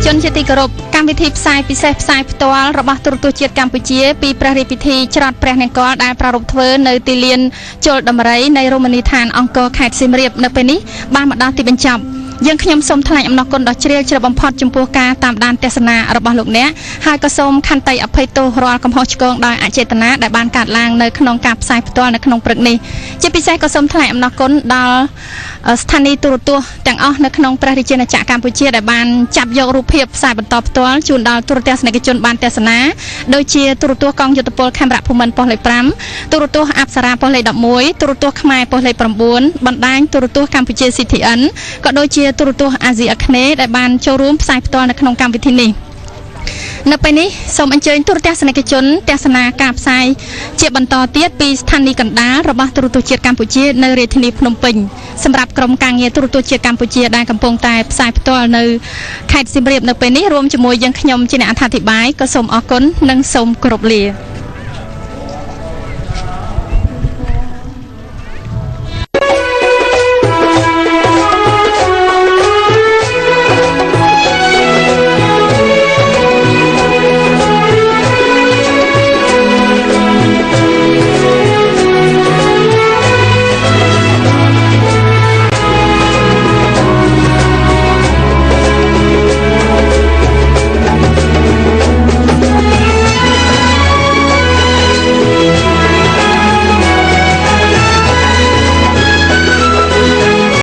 ជនជាទីគោរពកម្មវិធីផ្សាយពិសេសផ្សាយផ្ទាល់របស់ទូរទស្សន៍ជាតិកម្ពុជាពីព្រះរាជពិធីច្រត់ព្រះនង្គ័លដែលប្រារព្ធធ្វើនៅទីលានជលដំរីនៃរមណីយដ្ឋានអង្គរខេត្តសៀមរាបនៅពេលនេះបានមកដល់ទីបញ្ចប់យើងខ្ញុំសូមថ្លែងអំណរគុណដ៏ជ្រាលជ្រៅបំផុតចំពោះការតាមដានទស្សនារបស់លោកអ្នកហើយក៏សូមខន្តីអភ័យទោសរាល់កំហុសឆ្គងដោយអចេតនាដែលបានកើតឡើងនៅក្នុងការផ្សាយផ្ទាល់នៅក្នុងព្រឹកនេះជាពិសេសក៏សូមថ្លែងអំណរគុណដល់ស្ថានីយទូរទស្សន៍ទាំងអស់នៅក្នុងព្រះរាជាណាចក្រកម្ពុជាដែលបានចាប់យករូបភាពផ្សាយបន្តផ្ទាល់ជូនដល់ទូរទស្សនិកជនបានទស្សនាដូចជាទូរទស្សន៍កងយុទ្ធពលខេមរៈភូមិន្ទប៉ុស្តិ៍លេខ5ទូរទស្សន៍អប្សរាប៉ុស្តិ៍លេខ11ទូរទស្សន៍ខ្មែរប៉ុស្តិ៍លេខ9បណ្ដាញទូរទស្សន៍កម្ពុជា CTN ក៏ដូចជាទូរទស្សន៍អាស៊ីអាគ្នេយ៍ដែលបានចូលរួមផ្សាយផ្ទាល់នៅក្នុងកម្មវិធីនេះនៅពេលនេះសូមអញ្ជើញទូរទស្សនិកជនទស្សនាការផ្សាយជាបន្តទៀតពីស្ថានីយកណ្ដាលរបស់ទូរទស្សន៍ជាតិកម្ពុជានៅរាជធានីភ្នំពេញសម្រាប់ក្រុមការងារទូរទស្សន៍ជាតិកម្ពុជាដែលកំពុងតែផ្សាយផ្ទាល់នៅខេត្តសៀមរាបនៅពេលនេះរួមជាមួយយើងខ្ញុំជាអ្នកអត្ថាធិប្បាយក៏សូមអរគុណនិងសូមគោរពលា